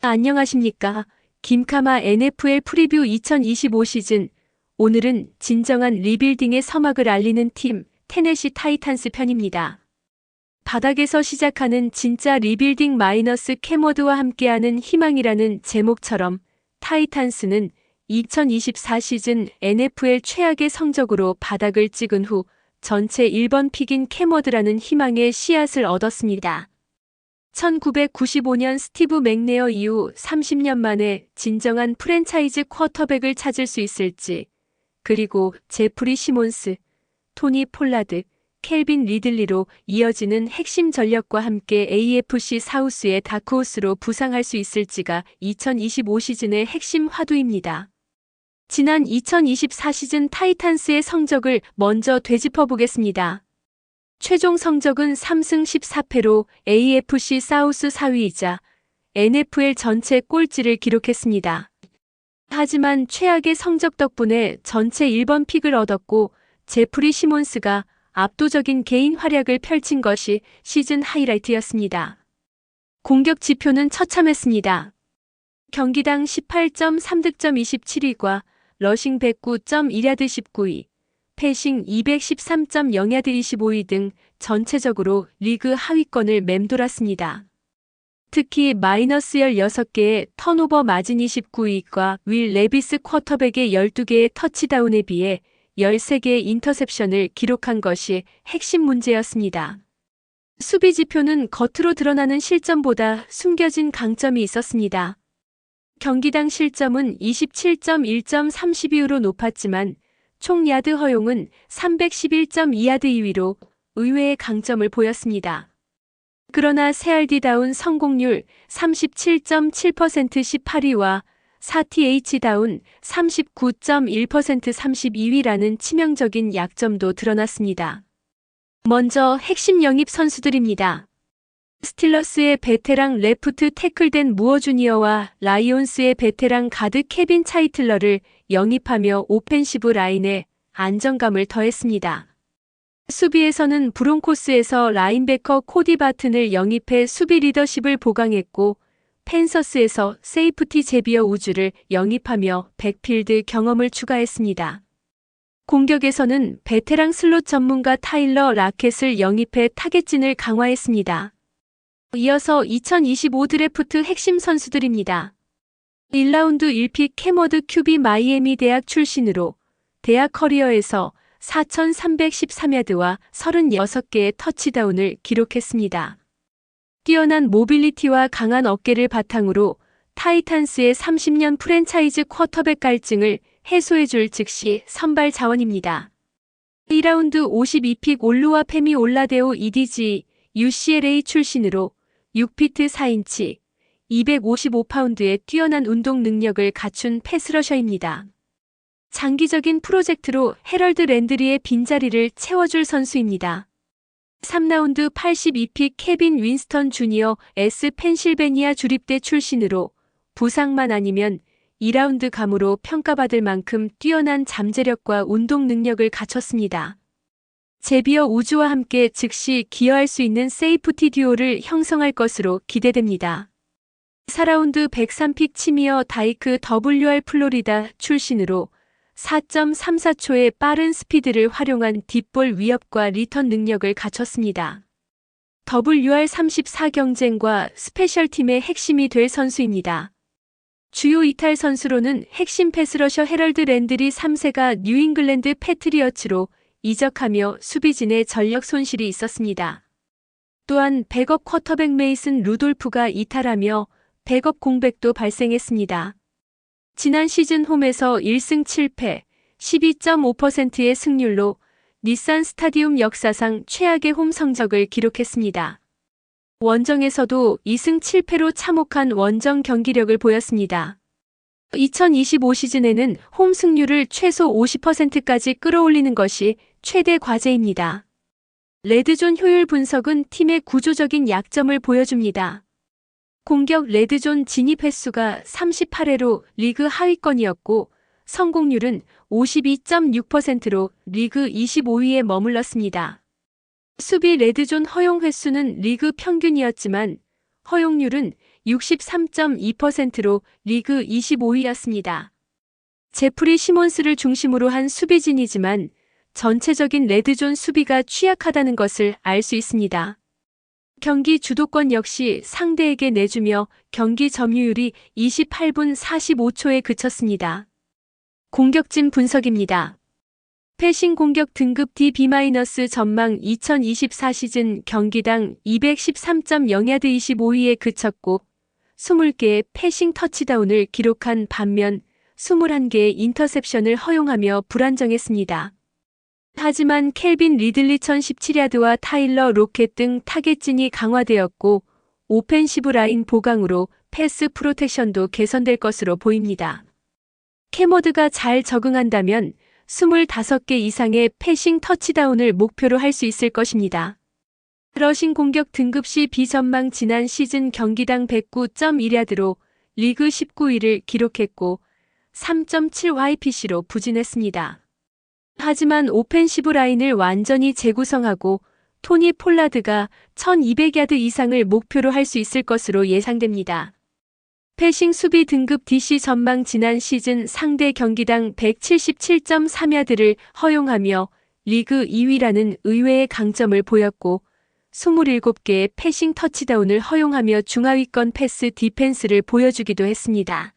안녕하십니까. 김카마 NFL 프리뷰 2025 시즌. 오늘은 진정한 리빌딩의 서막을 알리는 팀, 테네시 타이탄스 편입니다. 바닥에서 시작하는 진짜 리빌딩 마이너스 캐머드와 함께하는 희망이라는 제목처럼 타이탄스는 2024 시즌 NFL 최악의 성적으로 바닥을 찍은 후 전체 1번 픽인 캐머드라는 희망의 씨앗을 얻었습니다. 1995년 스티브 맥네어 이후 30년 만에 진정한 프랜차이즈 쿼터백을 찾을 수 있을지, 그리고 제프리 시몬스, 토니 폴라드, 켈빈 리들리로 이어지는 핵심 전력과 함께 AFC 사우스의 다크호스로 부상할 수 있을지가 2025 시즌의 핵심 화두입니다. 지난 2024 시즌 타이탄스의 성적을 먼저 되짚어 보겠습니다. 최종 성적은 3승 14패로 AFC 사우스 4위이자 NFL 전체 꼴찌를 기록했습니다. 하지만 최악의 성적 덕분에 전체 1번 픽을 얻었고 제프리 시몬스가 압도적인 개인 활약을 펼친 것이 시즌 하이라이트였습니다. 공격 지표는 처참했습니다. 경기당 18.3득점 27위과 러싱 109.1야드 19위, 패싱 213.0야드 25위 등 전체적으로 리그 하위권을 맴돌았습니다. 특히 마이너스 16개의 턴오버 마진 29위과 윌 레비스 쿼터백의 12개의 터치다운에 비해 13개의 인터셉션을 기록한 것이 핵심 문제였습니다. 수비 지표는 겉으로 드러나는 실점보다 숨겨진 강점이 있었습니다. 경기당 실점은 27.1점 32으로 높았지만 총 야드 허용은 311.2야드 2위로 의외의 강점을 보였습니다. 그러나 CRD다운 성공률 37.7% 18위와 4TH다운 39.1% 32위라는 치명적인 약점도 드러났습니다. 먼저 핵심 영입 선수들입니다. 스틸러스의 베테랑 레프트 태클 댄 무어 주니어와 라이온스의 베테랑 가드 케빈 차이틀러를 영입하며 오펜시브 라인에 안정감을 더했습니다. 수비에서는 브론코스에서 라인베커 코디 바튼을 영입해 수비 리더십을 보강했고 펜서스에서 세이프티 제비어 우즈를 영입하며 백필드 경험을 추가했습니다. 공격에서는 베테랑 슬롯 전문가 타일러 라켓을 영입해 타겟진을 강화했습니다. 이어서 2025 드래프트 핵심 선수들입니다. 1라운드 1픽 캐머드 QB 마이애미 대학 출신으로 대학 커리어에서 4,313야드와 36개의 터치다운을 기록했습니다. 뛰어난 모빌리티와 강한 어깨를 바탕으로 타이탄스의 30년 프랜차이즈 쿼터백 갈증을 해소해줄 즉시 선발 자원입니다. 2라운드 52픽 올루와 페미 올라데오 EDG UCLA 출신으로 6피트 4인치, 255파운드의 뛰어난 운동 능력을 갖춘 패스러셔입니다. 장기적인 프로젝트로 헤럴드 랜드리의 빈자리를 채워줄 선수입니다. 3라운드 82픽 케빈 윈스턴 주니어 S 펜실베니아 주립대 출신으로 부상만 아니면 2라운드 감으로 평가받을 만큼 뛰어난 잠재력과 운동 능력을 갖췄습니다. 제비어 우즈와 함께 즉시 기여할 수 있는 세이프티 듀오를 형성할 것으로 기대됩니다. 4라운드 103픽 치미어 다이크 WR 플로리다 출신으로 4.34초의 빠른 스피드를 활용한 딥볼 위협과 리턴 능력을 갖췄습니다. WR34 경쟁과 스페셜팀의 핵심이 될 선수입니다. 주요 이탈 선수로는 핵심 패스러셔 헤럴드 랜드리 3세가 뉴잉글랜드 패트리어츠로 이적하며 수비진의 전력 손실이 있었습니다. 또한 백업 쿼터백 메이슨 루돌프가 이탈하며 백업 공백도 발생했습니다. 지난 시즌 홈에서 1승 7패, 12.5%의 승률로 닛산 스타디움 역사상 최악의 홈 성적을 기록했습니다. 원정에서도 2승 7패로 참혹한 원정 경기력을 보였습니다. 2025 시즌에는 홈 승률을 최소 50%까지 끌어올리는 것이 최대 과제입니다. 레드존 효율 분석은 팀의 구조적인 약점을 보여줍니다. 공격 레드존 진입 횟수가 38회로 리그 하위권이었고 성공률은 52.6%로 리그 25위에 머물렀습니다. 수비 레드존 허용 횟수는 리그 평균이었지만 허용률은 63.2%로 리그 25위였습니다. 제프리 시몬스를 중심으로 한 수비진이지만 전체적인 레드존 수비가 취약하다는 것을 알 수 있습니다. 경기 주도권 역시 상대에게 내주며 경기 점유율이 28분 45초에 그쳤습니다. 공격진 분석입니다. 패싱 공격 등급 D-B- 전망 2024 시즌 경기당 213.0야드 25위에 그쳤고 20개의 패싱 터치다운을 기록한 반면 21개의 인터셉션을 허용하며 불안정했습니다. 하지만 켈빈 리들리 1017야드와 타일러 로켓 등 타겟진이 강화되었고 오펜시브 라인 보강으로 패스 프로텍션도 개선될 것으로 보입니다. 캐머드가 잘 적응한다면 25개 이상의 패싱 터치다운을 목표로 할 수 있을 것입니다. 러싱 공격 등급시 비전망 지난 시즌 경기당 109.1야드로 리그 19위를 기록했고 3.7YPC로 부진했습니다. 하지만 오펜시브 라인을 완전히 재구성하고 토니 폴라드가 1200야드 이상을 목표로 할 수 있을 것으로 예상됩니다. 패싱 수비 등급 DC 전망 지난 시즌 상대 경기당 177.3야드를 허용하며 리그 2위라는 의외의 강점을 보였고 27개의 패싱 터치다운을 허용하며 중하위권 패스 디펜스를 보여주기도 했습니다.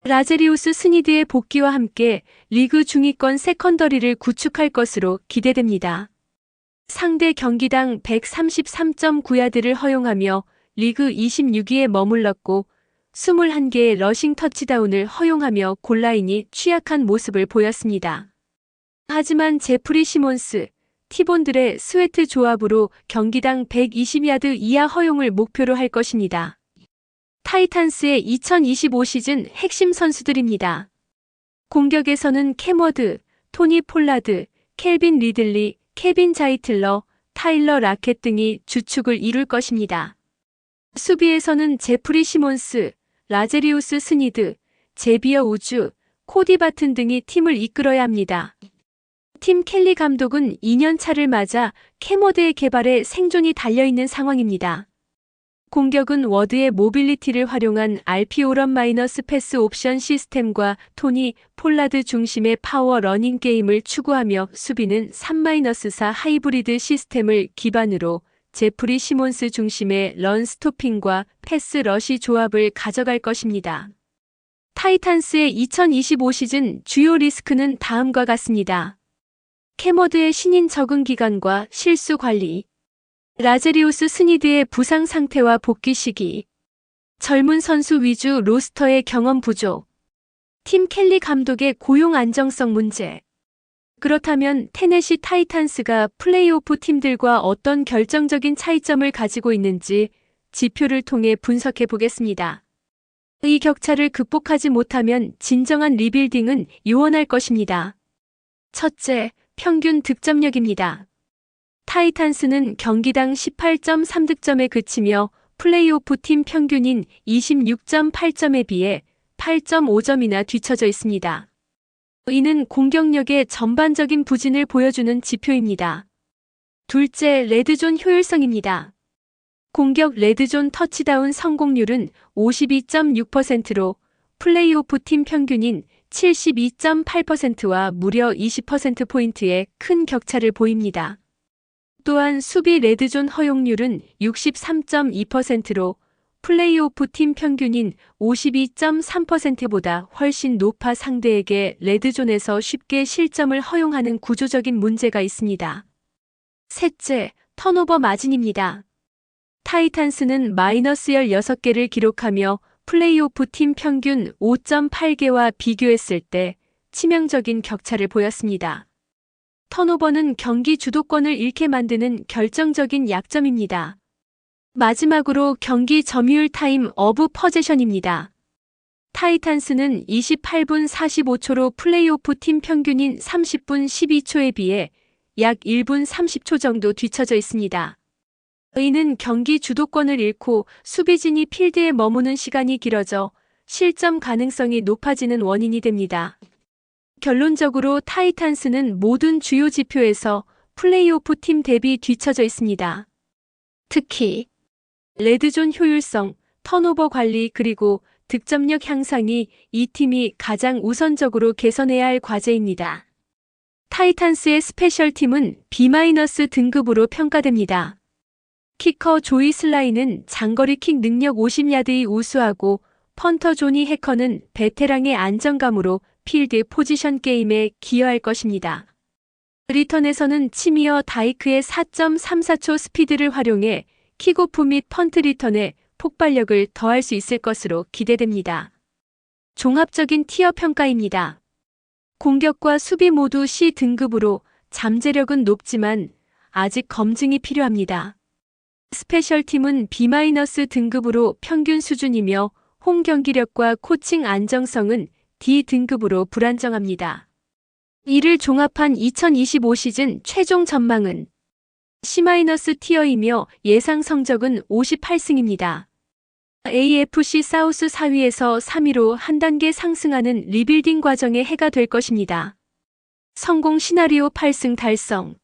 라제리우스 스니드의 복귀와 함께 리그 중위권 세컨더리를 구축할 것으로 기대됩니다. 상대 경기당 133.9야드를 허용하며 리그 26위에 머물렀고 21개의 러싱 터치다운을 허용하며 골라인이 취약한 모습을 보였습니다. 하지만 제프리 시몬스, 티본들의 스웨트 조합으로 경기당 120야드 이하 허용을 목표로 할 것입니다. 타이탄스의 2025 시즌 핵심 선수들입니다. 공격에서는 캐머드, 토니 폴라드, 켈빈 리들리, 케빈 자이틀러, 타일러 라켓 등이 주축을 이룰 것입니다. 수비에서는 제프리 시몬스, 라제리우스 스니드, 제비어 우주, 코디 바튼 등이 팀을 이끌어야 합니다. 팀 켈리 감독은 2년 차를 맞아 캐머드의 개발에 생존이 달려있는 상황입니다. 공격은 워드의 모빌리티를 활용한 RPO 마이너스 패스 옵션 시스템과 토니 폴라드 중심의 파워 러닝 게임을 추구하며 수비는 3-4 하이브리드 시스템을 기반으로 제프리 시몬스 중심의 런 스토핑과 패스 러시 조합을 가져갈 것입니다. 타이탄스의 2025 시즌 주요 리스크는 다음과 같습니다. 캐머드의 신인 적응 기간과 실수 관리, 라제리우스 스니드의 부상 상태와 복귀 시기, 젊은 선수 위주 로스터의 경험 부족, 팀 켈리 감독의 고용 안정성 문제. 그렇다면 테네시 타이탄스가 플레이오프 팀들과 어떤 결정적인 차이점을 가지고 있는지 지표를 통해 분석해 보겠습니다. 이 격차를 극복하지 못하면 진정한 리빌딩은 요원할 것입니다. 첫째, 평균 득점력입니다. 타이탄스는 경기당 18.3득점에 그치며 플레이오프 팀 평균인 26.8점에 비해 8.5점이나 뒤처져 있습니다. 이는 공격력의 전반적인 부진을 보여주는 지표입니다. 둘째, 레드존 효율성입니다. 공격 레드존 터치다운 성공률은 52.6%로 플레이오프 팀 평균인 72.8%와 무려 20%포인트의 큰 격차를 보입니다. 또한 수비 레드존 허용률은 63.2%로 플레이오프 팀 평균인 52.3%보다 훨씬 높아 상대에게 레드존에서 쉽게 실점을 허용하는 구조적인 문제가 있습니다. 셋째, 턴오버 마진입니다. 타이탄스는 마이너스 16개를 기록하며 플레이오프 팀 평균 5.8개와 비교했을 때 치명적인 격차를 보였습니다. 턴오버는 경기 주도권을 잃게 만드는 결정적인 약점입니다. 마지막으로 경기 점유율 타임 오브 포제션입니다. 타이탄스는 28분 45초로 플레이오프 팀 평균인 30분 12초에 비해 약 1분 30초 정도 뒤처져 있습니다. 이는 경기 주도권을 잃고 수비진이 필드에 머무는 시간이 길어져 실점 가능성이 높아지는 원인이 됩니다. 결론적으로 타이탄스는 모든 주요 지표에서 플레이오프 팀 대비 뒤처져 있습니다. 특히 레드존 효율성, 턴오버 관리 그리고 득점력 향상이 이 팀이 가장 우선적으로 개선해야 할 과제입니다. 타이탄스의 스페셜팀은 B- 등급으로 평가됩니다. 키커 조이 슬라이는 장거리 킥 능력 50야드의 우수하고 펀터 조니 해커는 베테랑의 안정감으로 필드 포지션 게임에 기여할 것입니다. 리턴에서는 치미어 다이크의 4.34초 스피드를 활용해 킥오프 및 펀트 리턴에 폭발력을 더할 수 있을 것으로 기대됩니다. 종합적인 티어 평가입니다. 공격과 수비 모두 C 등급으로 잠재력은 높지만 아직 검증이 필요합니다. 스페셜팀은 B- 등급으로 평균 수준이며 홈 경기력과 코칭 안정성은 D 등급으로 불안정합니다. 이를 종합한 2025 시즌 최종 전망은 C- 티어이며 예상 성적은 58승입니다. AFC 사우스 4위에서 3위로 한 단계 상승하는 리빌딩 과정의 해가 될 것입니다. 성공 시나리오 8승 달성.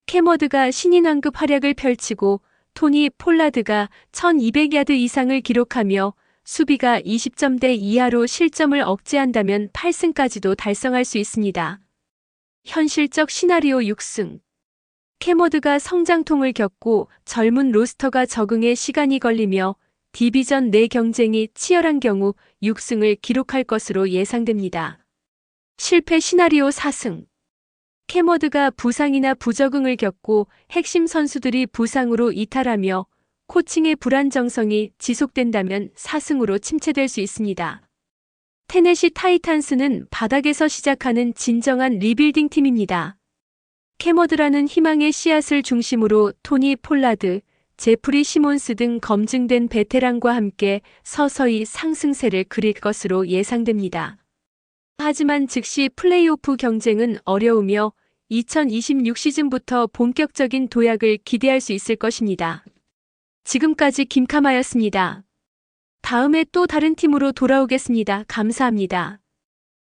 캐머드가 신인왕급 활약을 펼치고 토니 폴라드가 1200야드 이상을 기록하며 수비가 20점대 이하로 실점을 억제한다면 8승까지도 달성할 수 있습니다. 현실적 시나리오 6승. 캐머드가 성장통을 겪고 젊은 로스터가 적응에 시간이 걸리며 디비전 내 경쟁이 치열한 경우 6승을 기록할 것으로 예상됩니다. 실패 시나리오 4승. 캐머드가 부상이나 부적응을 겪고 핵심 선수들이 부상으로 이탈하며 코칭의 불안정성이 지속된다면 4승으로 침체될 수 있습니다. 테네시 타이탄스는 바닥에서 시작하는 진정한 리빌딩 팀입니다. 캐머드라는 희망의 씨앗을 중심으로 토니 폴라드, 제프리 시몬스 등 검증된 베테랑과 함께 서서히 상승세를 그릴 것으로 예상됩니다. 하지만 즉시 플레이오프 경쟁은 어려우며 2026 시즌부터 본격적인 도약을 기대할 수 있을 것입니다. 지금까지 김카마였습니다. 다음에 또 다른 팀으로 돌아오겠습니다. 감사합니다.